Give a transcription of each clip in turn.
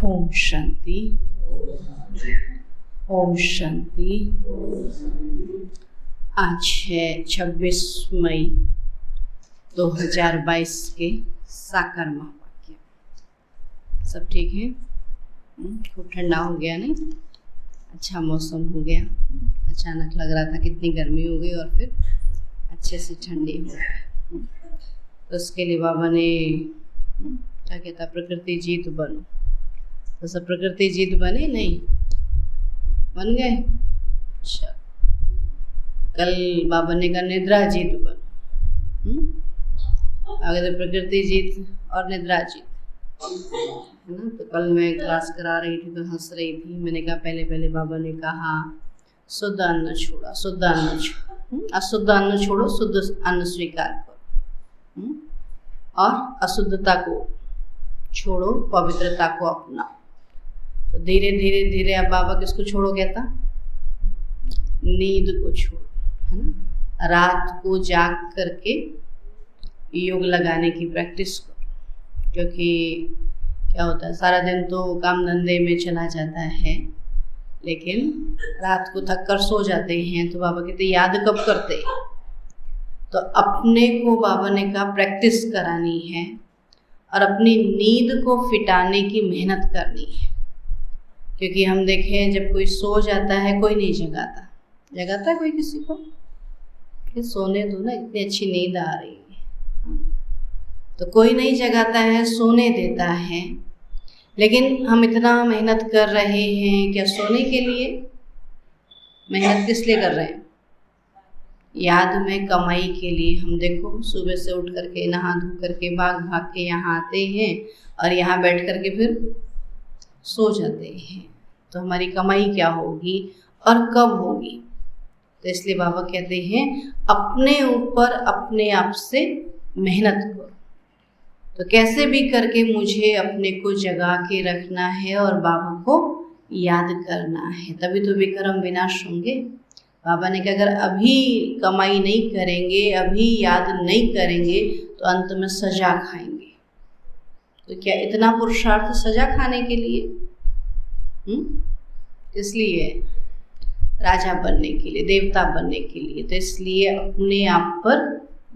ओम शांति। ओम शांति। आज है 26 मई 2022 के साकार महावाक्य। सब ठीक है? खूब ठंडा हो गया नहीं? अच्छा मौसम हो गया। अचानक लग रहा था कितनी गर्मी हो गई और फिर अच्छे से ठंडी हो गई। तो उसके लिए बाबा ने क्या कहता, प्रकृति जीत बनो। तो सब प्रकृति जीत बने नहीं? बन गए? अच्छा, कल बाबा ने कहा निद्रा जीत बनो। अगर तो प्रकृति जीत और निद्रा जीत है ना। तो कल मैं क्लास करा रही थी तो हंस रही थी। मैंने कहा पहले बाबा ने कहा शुद्ध अन्न छोड़ा, शुद्ध अन्न छोड़ो, अशुद्ध अन्न छोड़ो, शुद्ध अन्न स्वीकार करो और अशुद्धता को छोड़ो, पवित्रता को अपनाओ। तो धीरे धीरे धीरे अब बाबा किसको छोड़ो कहता? नींद को छोड़ो, है ना। रात को जाग करके योग लगाने की प्रैक्टिस करो, क्योंकि क्या होता है सारा दिन तो काम धंधे में चला जाता है, लेकिन रात को थक कर सो जाते हैं। तो बाबा कहते याद कब करते? तो अपने को बाबा ने कहा प्रैक्टिस करानी है और अपनी नींद को फिटाने की मेहनत करनी है। क्योंकि हम देखें जब कोई सो जाता है कोई नहीं जगाता। जगाता है कोई किसी को? कि सोने दो ना, इतनी अच्छी नींद आ रही है। तो कोई नहीं जगाता है, सोने देता है। लेकिन हम इतना मेहनत कर रहे हैं क्या सोने के लिए? मेहनत किस लिए कर रहे हैं? याद में कमाई के लिए। हम देखो सुबह से उठ करके नहा धो करके भाग भाग के यहाँ आते हैं और यहाँ बैठ करके फिर सो जाते हैं। तो हमारी कमाई क्या होगी और कब होगी? तो इसलिए बाबा कहते हैं अपने ऊपर अपने आप से मेहनत करो। तो कैसे भी करके मुझे अपने को जगा के रखना है और बाबा को याद करना है, तभी तो विक्रम विनाश होंगे। बाबा ने कहा अगर अभी कमाई नहीं करेंगे, अभी याद नहीं करेंगे तो अंत में सजा खाएंगे। तो क्या इतना पुरुषार्थ सजा खाने के लिए? इसलिए राजा बनने के लिए, देवता बनने के लिए। तो इसलिए अपने आप पर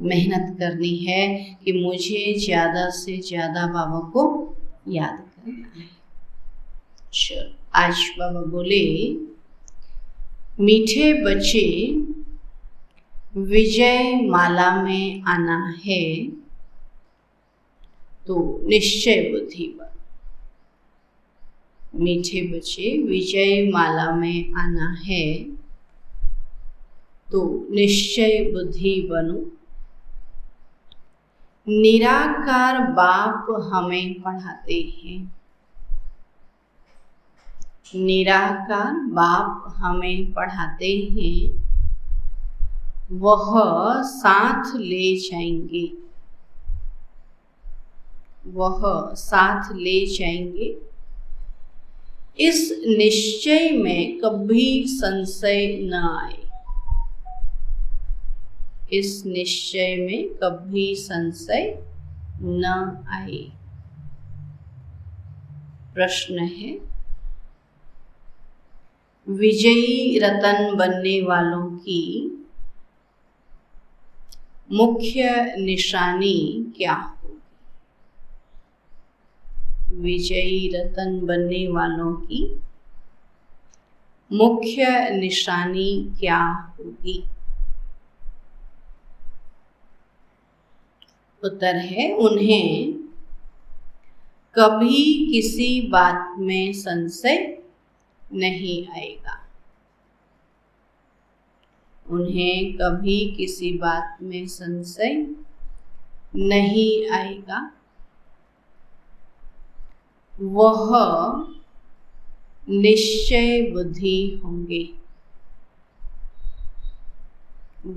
मेहनत करनी है कि मुझे ज़्यादा से ज़्यादा बाबा को याद करना है। चलो आज बाबा बोले मीठे बच्चे विजय माला में आना है तो निश्चय बुद्धि बनो। मीठे बच्चे विजय माला में आना है तो निश्चय बुद्धि बनो। निराकार बाप हमें पढ़ाते हैं। निराकार बाप हमें पढ़ाते हैं, वह साथ ले जाएंगे, वह साथ ले जाएंगे। इस निश्चय में कभी संशय न आए। इस निश्चय में कभी संशय न आए। प्रश्न है विजयी रतन बनने वालों की मुख्य निशानी क्या होगी? विजयी रतन बनने वालों की मुख्य निशानी क्या होगी? उत्तर है उन्हें कभी किसी बात में संशय नहीं आएगा। उन्हें कभी किसी बात में संशय नहीं आएगा। वह निश्चय बुद्धि होंगे।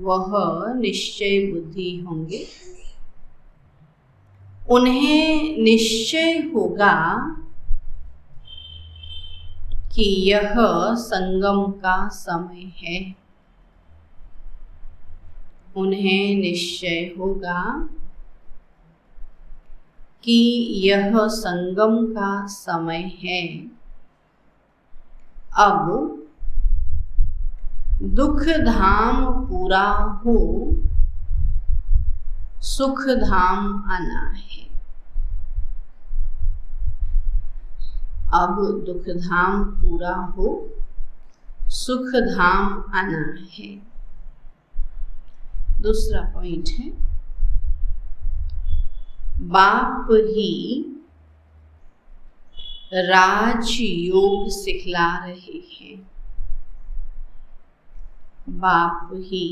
वह निश्चय बुद्धि होंगे। उन्हें निश्चय होगा कि यह संगम का समय है। उन्हें निश्चय होगा कि यह संगम का समय है। अब दुख धाम पूरा हो, सुख धाम आना है। अब दुख धाम पूरा हो, सुख धाम आना है। दूसरा पॉइंट है, बाप ही राजयोग सिखला रहे हैं। बाप ही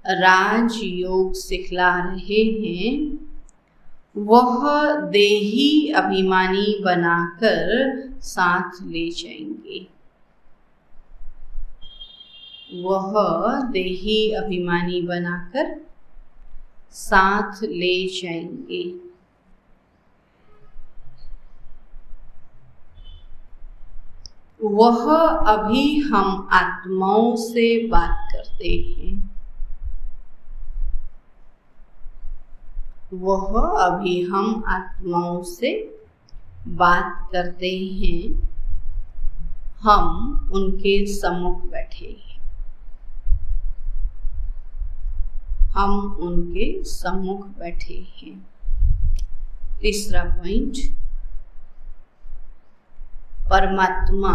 राजयोग सिखला रहे हैं। वह देही अभिमानी बनाकर साथ ले जाएंगे। वह देही अभिमानी बनाकर साथ ले जाएंगे। वह अभी हम आत्माओं से बात करते हैं। वह अभी हम आत्माओं से बात करते हैं। हम उनके सम्मुख बैठे हैं। हम उनके सम्मुख बैठे हैं। तीसरा पॉइंट, परमात्मा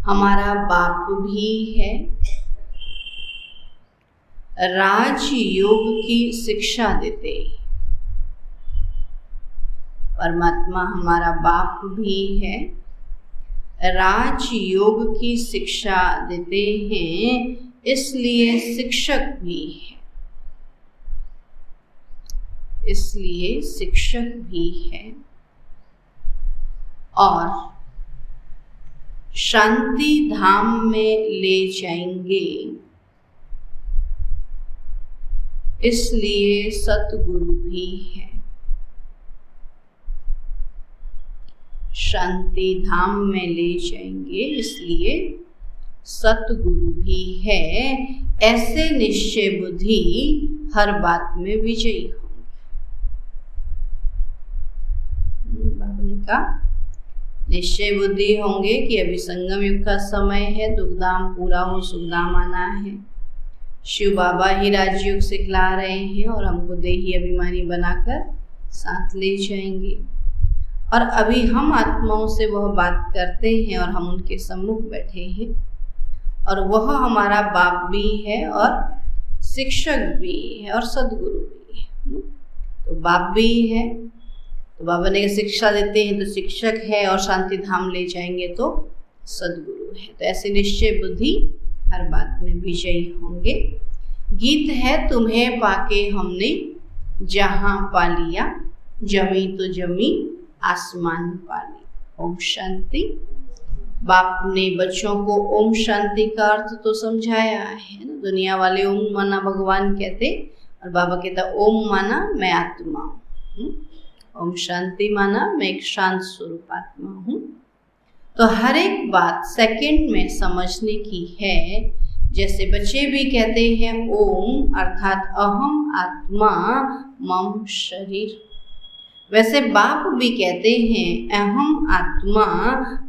हमारा बाप भी है। राजयोग की शिक्षा देते। परमात्मा हमारा बाप भी है, राजयोग की शिक्षा देते हैं, इसलिए शिक्षक भी है। इसलिए शिक्षक भी है। और शांति धाम में ले जाएंगे, इसलिए सतगुरु भी है। शांति धाम में ले जाएंगे, इसलिए सतगुरु भी है। ऐसे निश्चय बुद्धि हर बात में विजयी होंगे। बाबा ने कहा निश्चय बुद्धि होंगे कि अभी संगम युग का समय है, दुखधाम पूरा हो, सुखधाम आना है। शिव बाबा ही राजयोग सिखला रहे हैं और हमको देही अभिमानी बनाकर साथ ले जाएंगे। और अभी हम आत्माओं से वह बात करते हैं और हम उनके सम्मुख बैठे हैं। और वह हमारा बाप भी है और शिक्षक भी है और सद्गुरु भी है। तो बाप भी है तो बाबा ने शिक्षा देते हैं तो शिक्षक है, और शांति धाम ले जाएंगे तो सद्गुरु है। तो ऐसे निश्चय बुद्धि हर बात में विजयी होंगे। गीत है तुम्हें पाके हमने जहां पा लिया, जमी तो जमी आसमान पा लिया। ओम शांति। बाप ने बच्चों को ओम शांति का अर्थ तो समझाया है ना। दुनिया वाले ओम माना भगवान कहते, और बाबा कहता ओम माना मैं आत्मा हूँ, ओम शांति माना मैं एक शांत स्वरूप आत्मा हूँ। तो हर एक बात सेकंड में समझने की है। जैसे बच्चे भी कहते हैं ओम अर्थात अहम आत्मा मम शरीर, वैसे बाप भी कहते हैं अहम आत्मा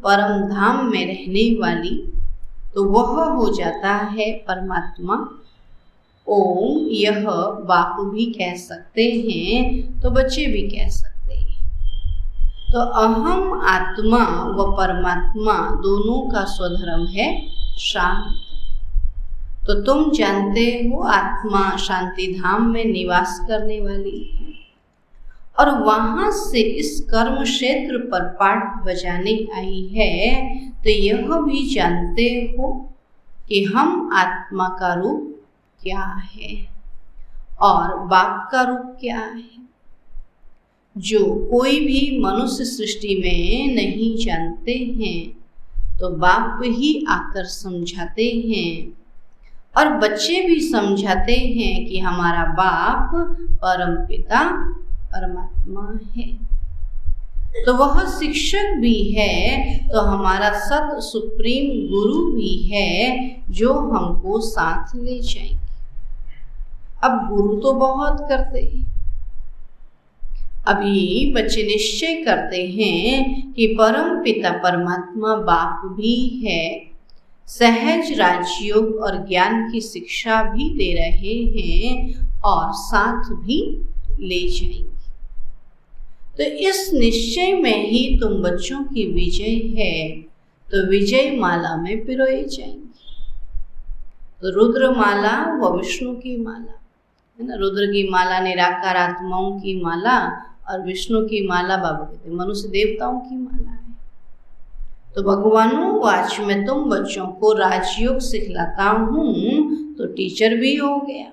परम धाम में रहने वाली। तो वह हो जाता है परमात्मा। ओम यह बाप भी कह सकते हैं तो बच्चे भी कह सकते हैं। तो अहम आत्मा व परमात्मा दोनों का स्वधर्म है शांत। तो तुम जानते हो आत्मा शांति धाम में निवास करने वाली है, और वहां से इस कर्म क्षेत्र पर पाठ बजाने आई है। तो यह भी जानते हो कि हम आत्मा का रूप क्या है और बाप का रूप क्या है, जो कोई भी मनुष्य सृष्टि में नहीं जानते हैं। तो बाप ही आकर समझाते हैं, और बच्चे भी समझाते हैं कि हमारा बाप परम पिता परमात्मा है। तो वह शिक्षक भी है, तो हमारा सत सुप्रीम गुरु भी है, जो हमको साथ ले जाएंगे। अब गुरु तो बहुत करते हैं। अभी बच्चे निश्चय करते हैं कि परम पिता परमात्मा बाप भी है, सहज राजयोग और ज्ञान की शिक्षा भी दे रहे हैं और साथ भी ले जाएंगे। तो इस निश्चय में ही तुम बच्चों की विजय है, तो विजय माला में पिरोए जाएंगे। तो रुद्र माला व विष्णु की माला है ना। रुद्र की माला निराकार आत्माओं की माला और विष्णु की माला बाबा कहते हैं मनुष्य देवताओं की माला है। तो भगवानों, आज मैं तुम बच्चों को राजयोग सिखलाता हूँ तो टीचर भी हो गया,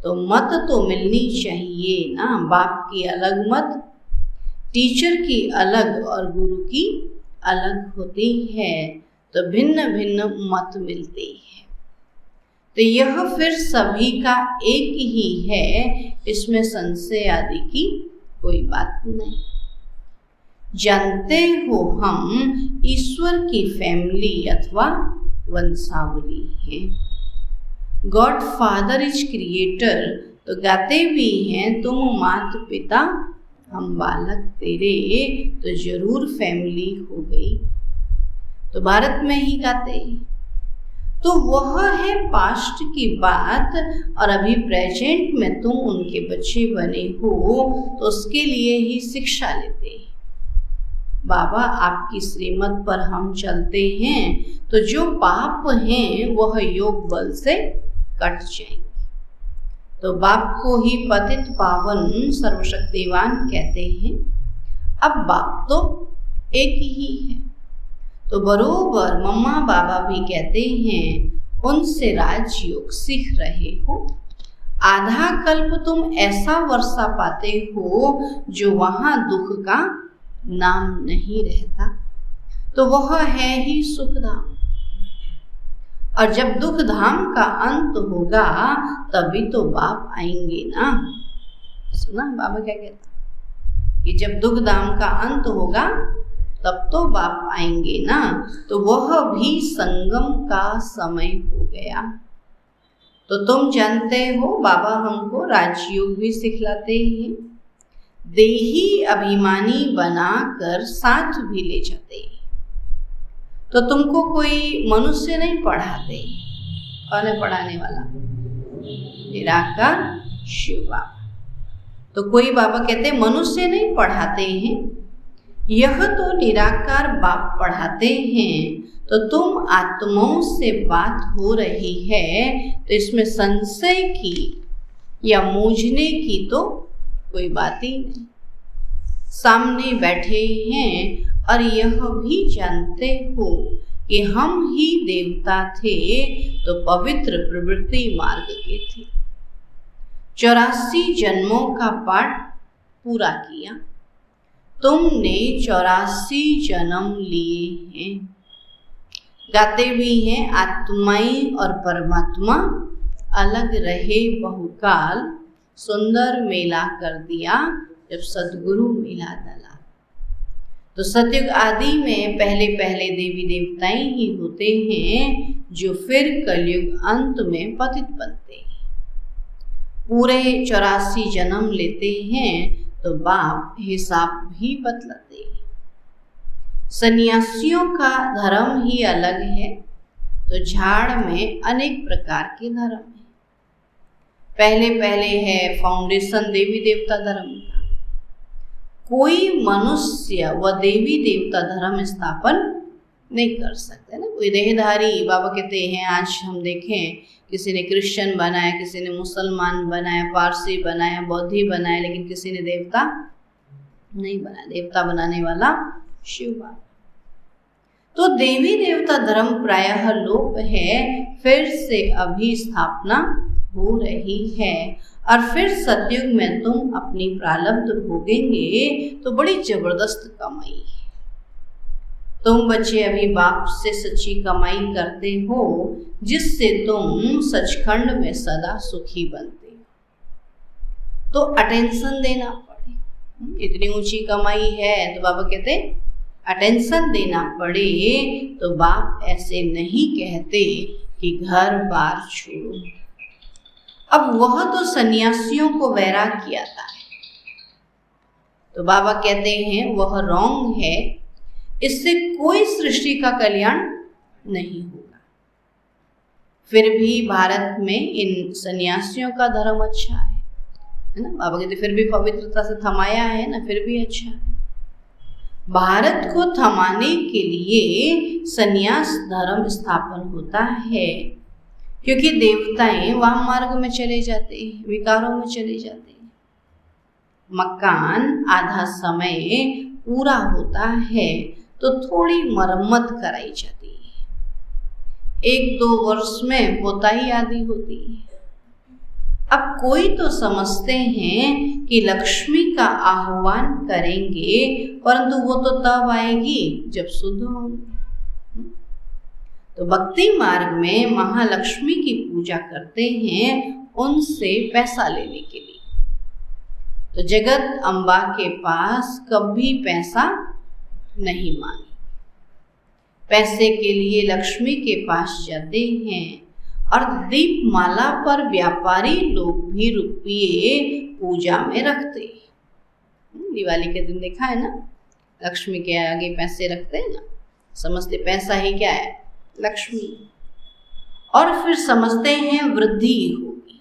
तो मत तो मिलनी चाहिए ना। बाप की अलग मत, टीचर की अलग और गुरु की अलग होती है, तो भिन्न भिन्न मत मिलती है। तो यह फिर सभी का एक ही है, इसमें संशय आदि की कोई बात नहीं। जानते हो हम ईश्वर की फैमिली अथवा वंशावली है। गॉड फादर इज क्रिएटर, तो गाते भी हैं तुम मात पिता हम बालक तेरे, तो जरूर फैमिली हो गई। तो भारत में ही गाते हैं। तो वह है पास्ट की बात, और अभी प्रेजेंट में तुम उनके बच्चे बने हो, तो उसके लिए ही शिक्षा लेते हैं। बाबा आपकी श्रीमत पर हम चलते हैं, तो जो पाप हैं वह योग बल से कट जाएंगे। तो बाप को ही पतित पावन सर्वशक्तिवान कहते हैं। अब बाप तो एक ही है, तो बरोबर मम्मा बाबा भी कहते हैं उनसे राजयोग सीख रहे हो। आधा कल्प तुम ऐसा वर्षा पाते हो जो वहां दुख का नाम नहीं रहता, तो वह है ही सुखधाम। और जब दुख धाम का अंत होगा तभी तो बाप आएंगे ना। सुना बाबा क्या कहता कि जब दुख धाम का अंत होगा तब तो बाप आएंगे ना। तो वह भी संगम का समय हो गया। तो तुम जानते हो बाबा हमको राजयोग भी सिखलाते हैं, देही अभिमानी बनाकर साथ भी ले जाते हैं। तो तुमको कोई मनुष्य नहीं पढ़ाते। कौन है पढ़ाने वाला? निराकार शिव बाबा। तो कोई बाबा कहते मनुष्य नहीं पढ़ाते हैं, यह तो निराकार बाप पढ़ाते हैं। तो तुम आत्माओं से बात हो रही है, तो इसमें संशय की या मूझने की तो कोई बात ही नहीं। सामने बैठे हैं और यह भी जानते हो कि हम ही देवता थे, तो पवित्र प्रवृत्ति मार्ग के थे। 84 जन्मों का पाठ पूरा किया। तुमने 84 जन्म लिए हैं। गाते भी हैं आत्माएं और परमात्मा अलग रहे बहुकाल, सुंदर मेला कर दिया जब सदगुरु मिला दला। तो सतयुग आदि में पहले पहले देवी देवताएं ही होते हैं जो फिर कलयुग अंत में पतित बनते हैं। पूरे 84 जन्म लेते हैं तो बाप हिसाब भी बतलाते हैं। सन्यासियों का धर्म ही अलग है, तो झाड़ में अनेक प्रकार के धर्म हैं। पहले पहले है फाउंडेशन देवी देवता धर्म का। कोई मनुष्य व देवी देवता धर्म स्थापन नहीं कर सकते ना। कोई देहधारी बाबा कहते हैं, आज हम देखें किसी ने क्रिश्चियन बनाया, किसी ने मुसलमान बनाया, पारसी बनाया, बौद्धि बनाया, लेकिन किसी ने देवता नहीं बनाया। देवता बनाने वाला शिव बाबा। तो देवी देवता धर्म प्रायः लोप है, फिर से अभी स्थापना हो रही है। और फिर सतयुग में तुम अपनी प्रारब्ध भोगेंगे, तो बड़ी जबरदस्त कमाई है। तुम बच्चे अभी बाप से सच्ची कमाई करते हो, जिससे तुम सचखंड में सदा सुखी बनते हो। तो अटेंशन देना पड़े। इतनी ऊंची कमाई है तो बाबा कहते अटेंशन देना पड़े। तो बाप ऐसे नहीं कहते कि घर बार छोड़ो। अब वह तो सन्यासियों को वैराग्य आता है, तो बाबा कहते हैं वह रॉन्ग है, इससे कोई सृष्टि का कल्याण नहीं होगा। फिर भी भारत में इन सन्यासियों का धर्म अच्छा है ना। बाबा कहते फिर भी पवित्रता से थमाया है ना, फिर भी अच्छा है। भारत को थमाने के लिए सन्यास धर्म स्थापन होता है, क्योंकि देवताएं वाम मार्ग में चले जाते हैं, विकारों में चले जाते हैं। मकान आधा समय पूरा होता है तो थोड़ी मरम्मत कराई जाती है, 1-2 वर्ष में पोताई आदि होती है। अब कोई तो समझते हैं कि लक्ष्मी का आह्वान करेंगे, परंतु वो तो तब आएगी जब शुद्ध होंगे। तो भक्ति मार्ग में महालक्ष्मी की पूजा करते हैं उनसे पैसा लेने के लिए। तो जगत अम्बा के पास कभी पैसा नहीं मांगे, पैसे के लिए लक्ष्मी के पास जाते हैं। और दीपमाला पर व्यापारी लोग भी रुपये पूजा में रखते हैं। दिवाली के दिन देखा है ना, लक्ष्मी के आगे पैसे रखते हैं ना, समझते पैसा ही क्या है, लक्ष्मी। और फिर समझते हैं वृद्धि होगी,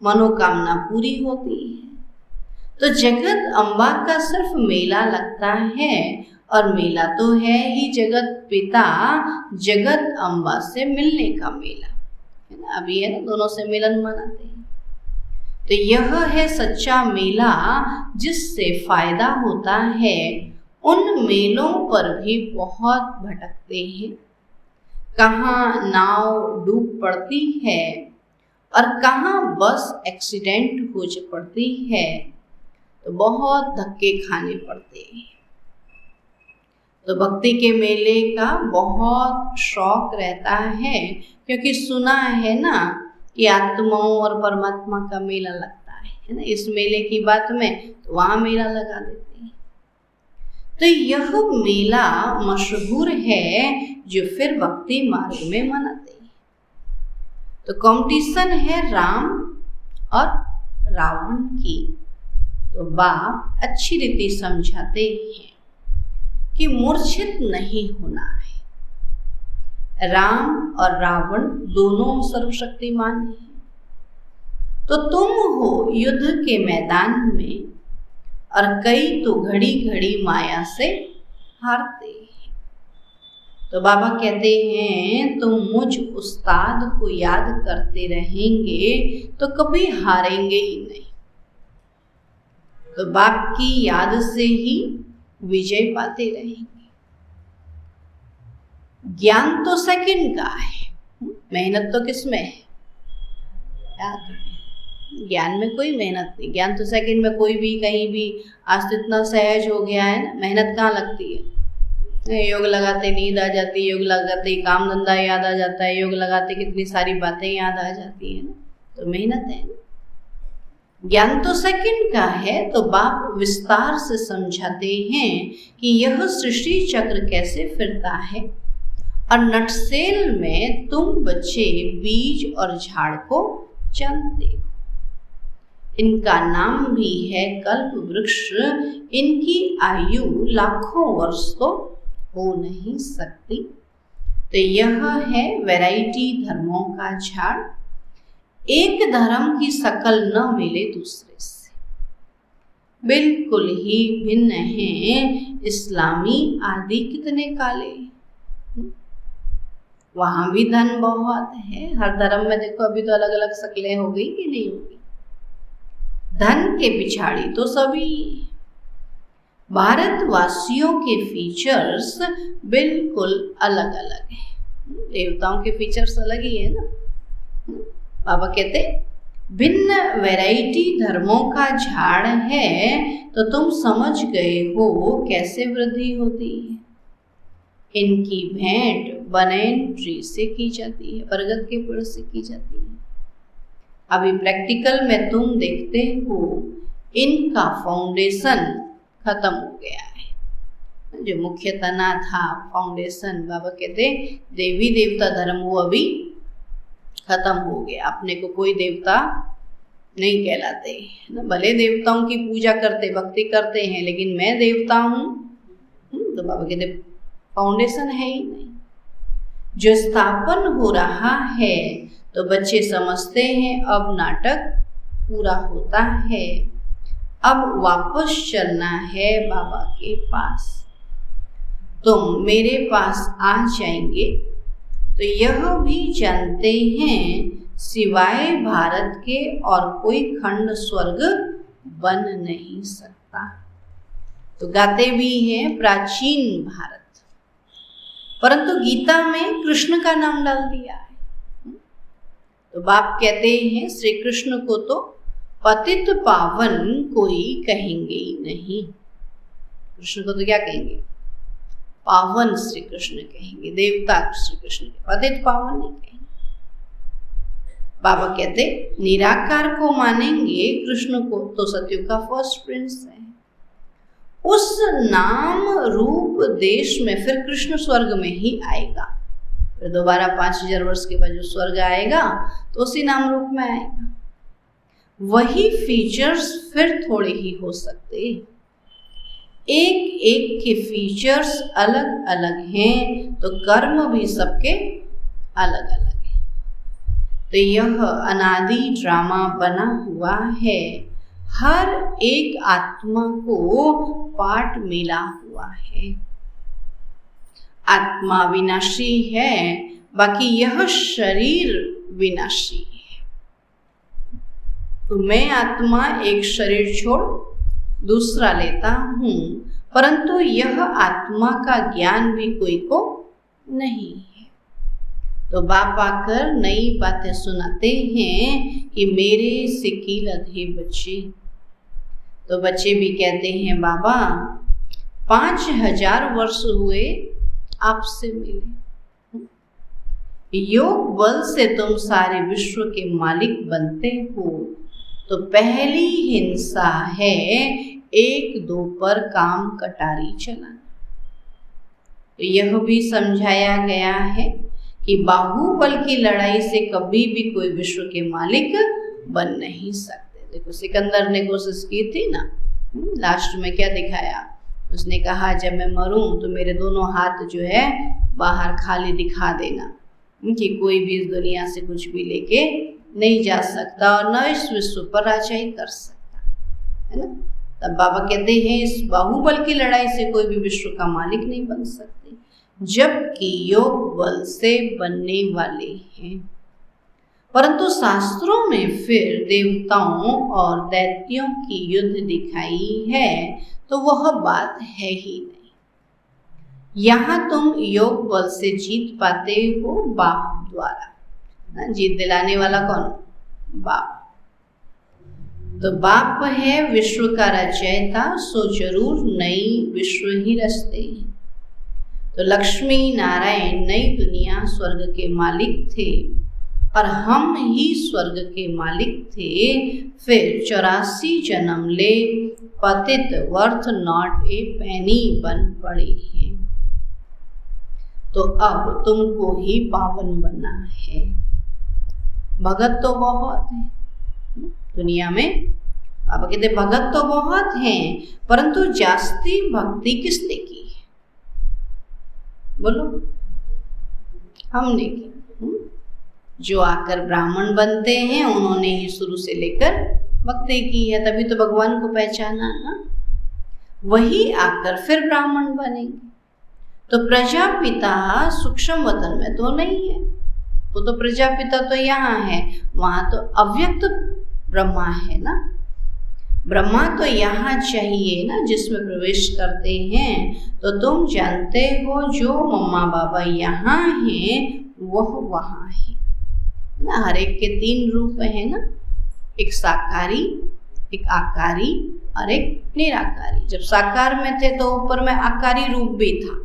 मनोकामना पूरी होती है। तो जगत अम्बा का सिर्फ मेला लगता है, और मेला तो है ही जगत पिता जगत अम्बा से मिलने का मेला है ना। अभी है ना, दोनों से मिलन मनाते हैं। तो यह है सच्चा मेला जिससे फायदा होता है। उन मेलों पर भी बहुत भटकते हैं, कहाँ नाव डूब पड़ती है और कहाँ बस एक्सीडेंट हो पड़ती है, तो बहुत धक्के खाने पड़ते हैं। तो भक्ति के मेले का बहुत शौक रहता है, क्योंकि सुना है ना कि आत्माओं और परमात्मा का मेला लगता है ना। इस मेले की बात में तो वहाँ मेला लगा देते हैं। तो यह मेला मशहूर है जो फिर भक्ति मार्ग में मनाते हैं। तो कंपटीशन है राम और रावण की। तो बाप अच्छी रीति समझाते हैं कि मूर्छित नहीं होना है। राम और रावण दोनों सर्वशक्तिमान हैं। तो तुम हो युद्ध के मैदान में, और कई तो घड़ी घड़ी माया से हारते हैं। तो बाबा कहते हैं तुम मुझ उस्ताद को याद करते रहेंगे तो कभी हारेंगे ही नहीं। तो बाप की याद से ही विजय पाते रहेंगे। ज्ञान तो सेकंड का है, मेहनत तो किसमें है, याद में। ज्ञान में कोई मेहनत नहीं, ज्ञान तो सेकंड में कोई भी कहीं भी। आज तो इतना सहज हो गया है ना, मेहनत कहाँ लगती है। योग लगाते नींद आ जाती है, योग लगाते काम धंधा याद आ जाता है, योग लगाते कितनी सारी बातें याद आ जाती है ना। तो मेहनत है ना। ज्ञान तो सेकंड का है। तो बाप विस्तार से समझाते हैं कि यह सृष्टि चक्र कैसे फिरता है, और नटसेल में तुम बच्चे बीज और झाड़ को जानते हो। इनका नाम भी है कल्प वृक्ष। इनकी आयु लाखों वर्ष तो हो नहीं सकती। तो यह है वैरायटी धर्मों का झाड़। एक धर्म की शकल न मिले दूसरे से, बिल्कुल ही भिन्न हैं। इस्लामी आदि कितने काले, वहां भी धन बहुत है। हर धर्म में देखो अभी तो अलग अलग शक्लें हो गई कि नहीं होगी। धन के पिछाड़ी तो सभी। भारतवासियों के फीचर्स बिल्कुल अलग अलग हैं। देवताओं के फीचर्स अलग ही है ना। बाबा कहते भिन्न वैरायटी धर्मों का झाड़ है। तो तुम समझ गए हो कैसे वृद्धि होती है। इनकी भेंट बनैन ट्री से की जाती है, बरगद के पेड़ से की जाती है। अभी प्रैक्टिकल में तुम देखते हो इनका फाउंडेशन खत्म हो गया है। जो मुख्य तना था फाउंडेशन, बाबा कहते देवी देवता धर्म वो अभी खत्म हो गया, अपने को कोई देवता नहीं कहलाते ना। भले देवताओं की पूजा करते भक्ति करते हैं, लेकिन मैं देवता हूँ तो बाबा कहते फाउंडेशन है ही नहीं। जो स्थापन हो रहा है तो बच्चे समझते हैं अब नाटक पूरा होता है, अब वापस चलना है बाबा के पास। तुम मेरे पास आ जाएंगे तो यह भी जानते हैं सिवाय भारत के और कोई खंड स्वर्ग बन नहीं सकता। तो गाते भी हैं प्राचीन भारत, परंतु गीता में कृष्ण का नाम डाल दिया है। तो बाप कहते हैं श्री कृष्ण को तो पतित पावन कोई कहेंगे ही नहीं। कृष्ण को तो क्या कहेंगे? पावन श्री कृष्ण कहेंगे, देवता श्री कृष्ण के, पतित पावन नहीं कहेंगे। बाबा कहते निराकार को मानेंगे, कृष्ण को तो सतयुग का फर्स्ट प्रिंस है। उस नाम रूप देश में फिर कृष्ण स्वर्ग में ही आएगा। फिर दोबारा 5000 वर्ष के बाद जो स्वर्ग आएगा तो उसी नाम रूप में आएगा। वही फीचर्स फिर थोड़े ही हो सकते, एक एक के फीचर्स अलग अलग हैं, तो कर्म भी सबके अलग अलग है। तो यह अनादि ड्रामा बना हुआ है, हर एक आत्मा को पार्ट मिला हुआ है। आत्मा विनाशी है, बाकी यह शरीर विनाशी है। तो मैं आत्मा एक शरीर छोड़ दूसरा लेता हूँ, परंतु यह आत्मा का ज्ञान भी कोई को नहीं है। तो बाप आकर नई बातें सुनाते हैं कि मेरे से कील अधे बच्चे। तो बच्चे भी कहते हैं बाबा 5000 वर्ष हुए आपसे मिले, योग बल से तुम सारे विश्व के मालिक बनते हो। तो पहली हिंसा है 1-2 पर काम कटारी चलाना। तो यह भी समझाया गया है कि बाहुबल की लड़ाई से कभी भी कोई विश्व के मालिक बन नहीं सकते। देखो सिकंदर ने कोशिश की थी ना, लास्ट में क्या दिखाया? उसने कहा जब मैं मरूं तो मेरे दोनों हाथ जो है बाहर खाली दिखा देना, कि कोई भी इस दुनिया से कुछ भी लेके नहीं जा सकता और न इस विश्व पर राजाई कर सकता, है ना। तब बाबा कहते हैं इस बाहुबल की लड़ाई से कोई भी विश्व का मालिक नहीं बन सकते, जबकि योग बल से बनने वाले हैं। परंतु शास्त्रों में फिर देवताओं और दैत्यों की युद्ध दिखाई है, तो वह बात है ही नहीं। यहाँ तुम योग बल से जीत पाते हो बाप द्वारा। जीत दिलाने वाला कौन? बाप। तो बाप है विश्व का रचयिता, सो जरूर नई विश्व ही रचते हैं। तो लक्ष्मी नारायण नई दुनिया स्वर्ग के मालिक थे और हम ही स्वर्ग के मालिक थे। फिर 84 जन्म ले पतित वर्थ नॉट ए पेनी बन पड़े हैं। तो अब तुमको ही पावन बनना है। भगत तो बहुत है दुनिया में, अब कहते भगत तो बहुत हैं, परंतु जास्ती भक्ति किसने की है? बोलो, हमने की। जो आकर ब्राह्मण बनते हैं उन्होंने ही शुरू से लेकर भक्ति की है, तभी तो भगवान को पहचाना ना। वही आकर फिर ब्राह्मण बनेंगे। तो प्रजापिता सूक्ष्म वतन में तो नहीं है, वो तो प्रजापिता तो यहाँ है, वहां तो अव्यक्त ब्रह्मा है ना। ब्रह्मा तो यहाँ चाहिए ना जिसमें प्रवेश करते हैं। तो तुम जानते हो जो मम्मा बाबा यहाँ हैं वह वहाँ है ना। हर एक के 3 रूप है ना, एक साकारी, एक आकारी और एक निराकारी। जब साकार में थे तो ऊपर में आकारी रूप भी था,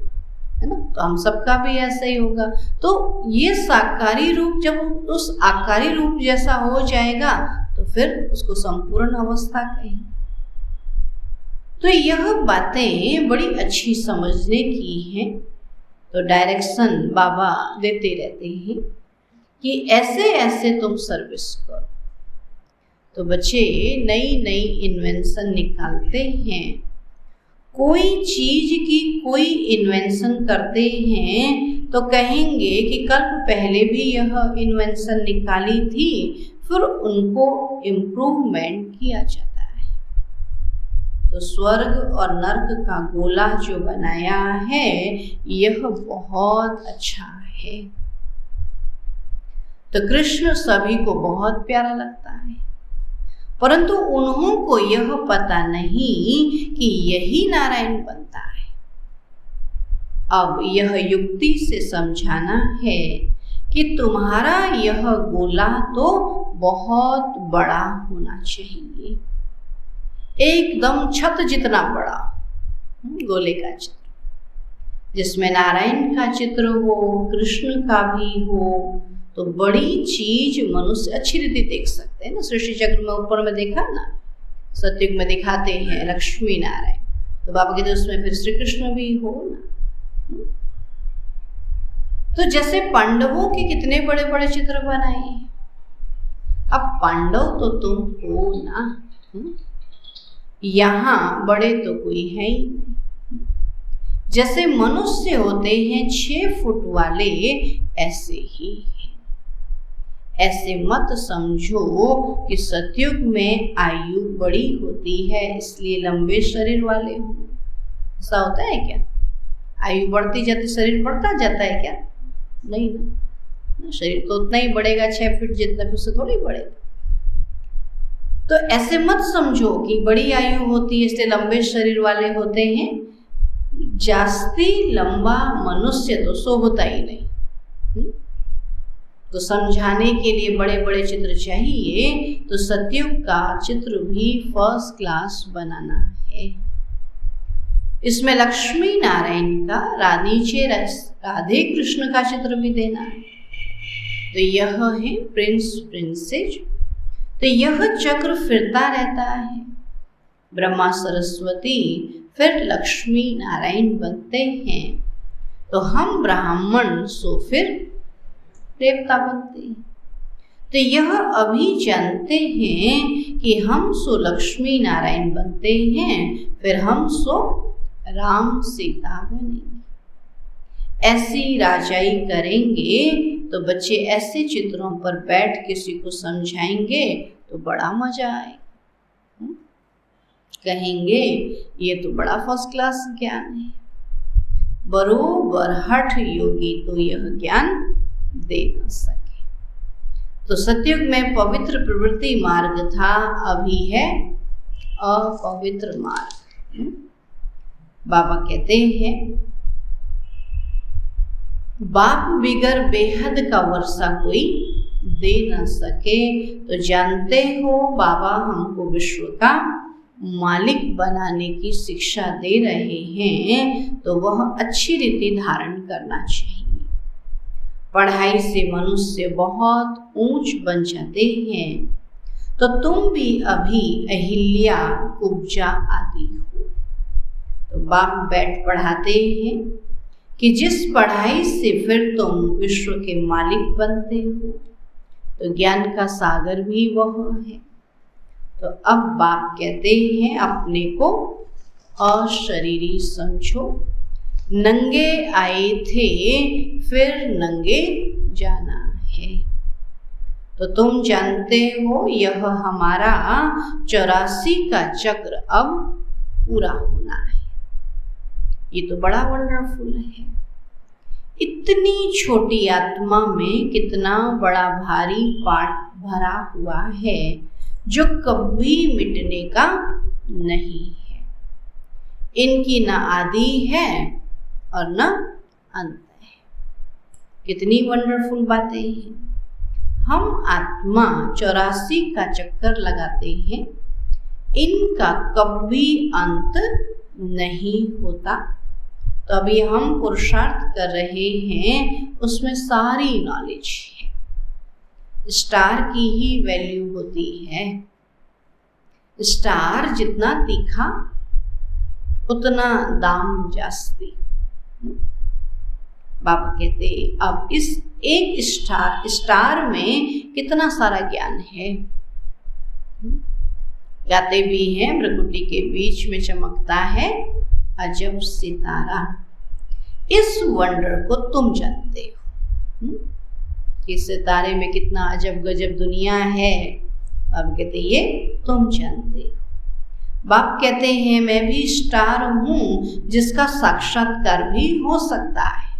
है ना। तो हम सबका भी ऐसा ही होगा। तो ये साकारी रूप जब उस आकारी रूप जैसा हो जाएगा तो फिर उसको संपूर्ण अवस्था कहें। तो यह बातें बड़ी अच्छी समझने की हैं। तो डायरेक्शन बाबा देते रहते हैं कि ऐसे ऐसे तुम सर्विस करो। तो बच्चे नई नई इन्वेंशन निकालते हैं। कोई चीज की कोई इन्वेंशन करते हैं तो कहेंगे कि कल्प पहले भी यह इन्वेंशन निकाली थी, फिर उनको इम्प्रूवमेंट किया जाता है। तो स्वर्ग और नर्क का गोला जो बनाया है यह बहुत अच्छा है। तो कृष्ण सभी को बहुत प्यारा लगता है, परंतु उन्हों को यह पता नहीं कि यही नारायण बनता है। अब यह युक्ति से समझाना है कि तुम्हारा यह गोला तो बहुत बड़ा होना चाहिए, एकदम छत जितना बड़ा गोले का चित्र, जिसमें नारायण का चित्र हो, कृष्ण का भी हो। तो बड़ी चीज मनुष्य अच्छी रीति देख सकते हैं ना। सृष्टि चक्र में ऊपर में देखा ना, सतयुग में दिखाते हैं लक्ष्मी नारायण, तो बाबा कहते उसमें फिर श्री कृष्ण भी हो ना। तो जैसे पांडवों के कितने बड़े बड़े चित्र बनाए, अब पांडव तो तुम हो ना, यहाँ बड़े तो कोई है ही नहीं। जैसे मनुष्य होते हैं 6 फुट वाले, ऐसे ही है। ऐसे मत समझो कि सतयुग में आयु बड़ी होती है इसलिए लंबे शरीर वाले हो। ऐसा होता है क्या? आयु बढ़ती जाती शरीर बढ़ता जाता है क्या? नहीं ना, शरीर तो उतना ही बढ़ेगा 6 फीट जितना, फिर उससे थोड़ी बढ़ेगा। तो ऐसे मत समझो कि बड़ी आयु होती है इसलिए लंबे शरीर वाले होते हैं। जास्ती लंबा मनुष्य तो सो होता ही नहीं। तो समझाने के लिए बड़े बड़े चित्र चाहिए, तो सतयुग का चित्र भी फर्स्ट क्लास बनाना है। इसमें लक्ष्मी नारायण का, नीचे राधे कृष्ण का चित्र भी देना है। तो यह है प्रिंस प्रिंसेस। तो यह चक्र फिरता रहता है। ब्रह्मा सरस्वती फिर लक्ष्मी नारायण बनते हैं, तो हम ब्राह्मण सो फिर देवता बनते हैं। तो यह अभी जानते हैं कि हम सो लक्ष्मी नारायण बनते हैं, फिर हम सो राम सीता बनेंगे। ऐसी राजाई करेंगे तो बच्चे ऐसे चित्रों पर बैठ किसी को समझाएंगे तो बड़ा मजा आएगा। कहेंगे ये तो बड़ा फर्स्ट क्लास ज्ञान है, बरोबर हठ योगी तो यह ज्ञान दे न सके। तो सतयुग में पवित्र प्रवृत्ति मार्ग था, अभी है अपवित्र मार्ग। बाबा कहते हैं बाप बिगर बेहद का वर्षा कोई दे न सके। तो जानते हो बाबा हमको विश्व का मालिक बनाने की शिक्षा दे रहे हैं, तो वह अच्छी रीति धारण करना चाहिए। पढ़ाई से मनुष्य बहुत ऊंच बन जाते हैं, तो तुम भी अभी अहिल्या कुब्जा आदि हो। तो बाप बैठ पढ़ाते हैं कि जिस पढ़ाई से फिर तुम विश्व के मालिक बनते हो, तो ज्ञान का सागर भी वह है। तो अब बाप कहते हैं अपने को अशरीरी समझो, नंगे आए थे फिर नंगे जाना है। तो तुम जानते हो यह हमारा 84 का चक्र अब पूरा होना है। ये तो बड़ा वंडरफुल है। इतनी छोटी आत्मा में कितना बड़ा भारी पाठ भरा हुआ है जो कभी मिटने का नहीं है। इनकी न आदि है और न अंत है। कितनी वंडरफुल बातें हैं। हम आत्मा 84 का चक्कर लगाते हैं, इनका कभी अंत नहीं होता। तो अभी हम पुरुषार्थ कर रहे हैं, उसमें सारी नॉलेज है। स्टार की ही वैल्यू होती है। स्टार जितना तीखा उतना दाम जास्ती। बाबा कहते अब इस एक स्टार में कितना सारा ज्ञान है। गाते भी हैं, प्रकृति के बीच में चमकता है अजब सितारा। इस वंडर को तुम जानते हो कि सितारे में कितना अजब गजब दुनिया है। अब कहते ये तुम जानते हो। बाप कहते हैं मैं भी स्टार हूं जिसका साक्षात्कार भी हो सकता है।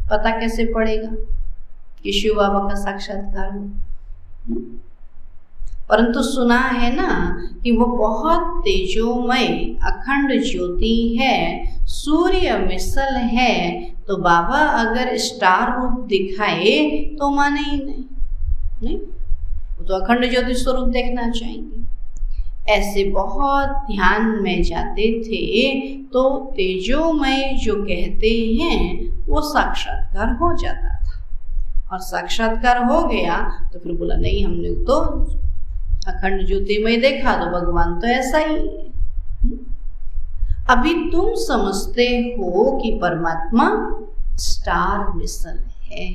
पता कैसे पड़ेगा कि शिव बाबा का साक्षात्कार हो? परंतु सुना है ना कि वो बहुत तेजोमय अखंड ज्योति है, सूर्य मिसल है, तो बाबा अगर स्टार रूप दिखाए तो माने ही नहीं, वो तो अखंड ज्योति स्वरूप देखना चाहेंगे। ऐसे बहुत ध्यान में जाते थे तो तेजोमय जो कहते हैं वो साक्षात्कार हो जाता था, और साक्षात्कार हो गया तो फिर बोला नहीं हमने तो अखंड ज्योतिमय देखा, तो भगवान तो ऐसा ही है। अभी तुम समझते हो कि परमात्मा स्टार मिसल है।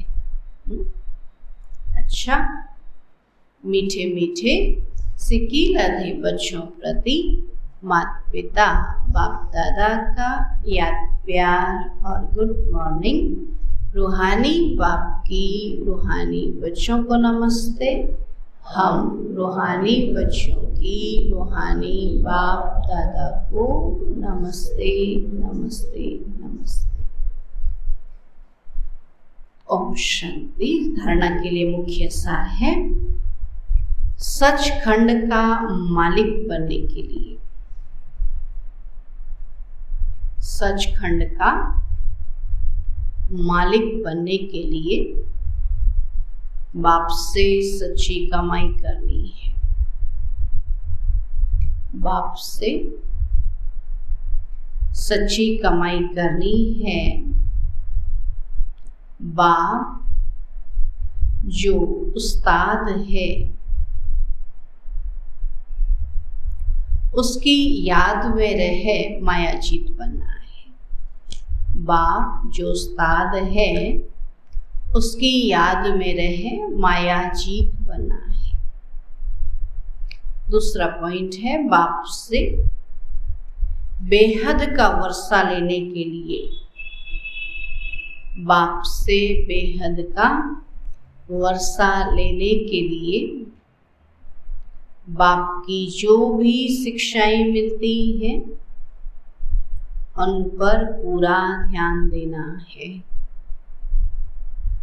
अच्छा, मीठे मीठे सिकीलधे बच्चों प्रति माता पिता बाप दादा का याद प्यार और गुड मॉर्निंग। रूहानी बाप की रूहानी बच्चों को नमस्ते। हम रूहानी बच्चों की रूहानी बाप दादा को नमस्ते नमस्ते नमस्ते। ओम शांति। धारणा के लिए मुख्य सार है, सचखंड का मालिक बनने के लिए, सचखंड का मालिक बनने के लिए बाप से सच्ची कमाई करनी है। बाप से सच्ची कमाई करनी है। बाप जो उस्ताद है उसकी याद में रहे मायाजीत बनना है। बाप जो उस्ताद है उसकी याद में रहे मायाजीत बनना है। दूसरा पॉइंट है, बाप से बेहद का वर्षा लेने के लिए, बाप से बेहद का वर्षा लेने के लिए बाप की जो भी शिक्षाएं मिलती हैं उन पर पूरा ध्यान देना है।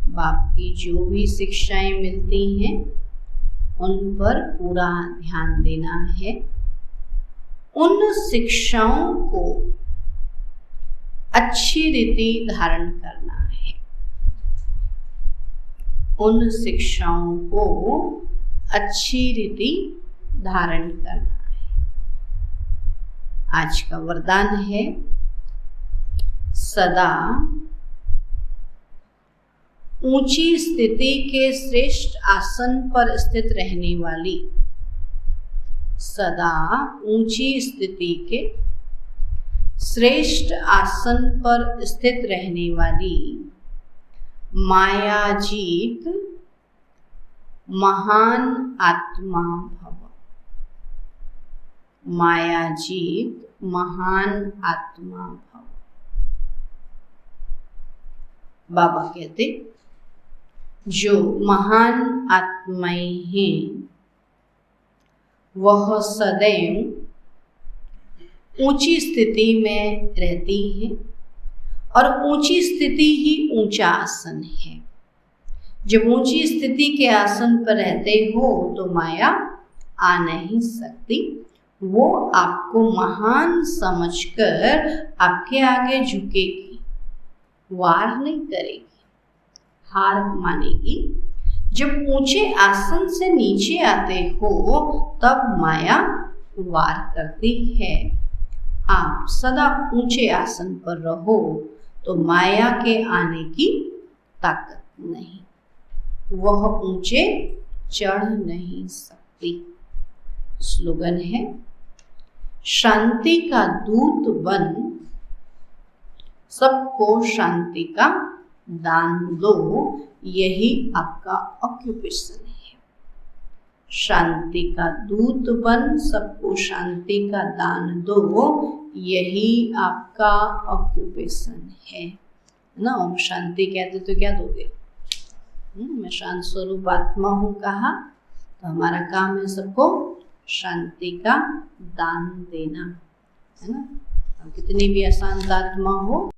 बाप की जो भी शिक्षाएं मिलती हैं उन पर पूरा ध्यान देना है। उन शिक्षाओं को अच्छी रीति धारण करना है। उन शिक्षाओं को अच्छी रीति धारण करना है। आज का वरदान है, सदा ऊंची स्थिति के श्रेष्ठ आसन पर स्थित रहने वाली, सदा ऊंची स्थिति के श्रेष्ठ आसन पर स्थित रहने वाली मायाजीत महान आत्मा भव। मायाजीत महान आत्मा भव। बाबा कहते जो महान आत्माएं हैं वह सदैव ऊंची स्थिति में रहती हैं, और ऊंची स्थिति ही ऊंचा आसन है। जब ऊंची स्थिति के आसन पर रहते हो तो माया आ नहीं सकती। वो आपको महान समझकर आपके आगे झुकेगी, वार नहीं करेगी, हार मानेगी। जब ऊंचे आसन से नीचे आते हो तब माया वार करती है। आप सदा ऊंचे आसन पर रहो तो माया के आने की ताकत नहीं, वह ऊंचे चढ़ नहीं सकती। स्लोगन है, शांति का दूत बन सबको शांति का दान दो, यही आपका ऑक्यूपेशन है। शांति का दूत बन सबको शांति का दान दो, यही आपका ऑक्यूपेशन है ना। ओम शांति कहते तो क्या दोगे? मैं शांत स्वरूप आत्मा हूँ कहा, तो हमारा काम है सबको शांति का दान देना, है ना। अब कितनी भी अशांत आत्मा हो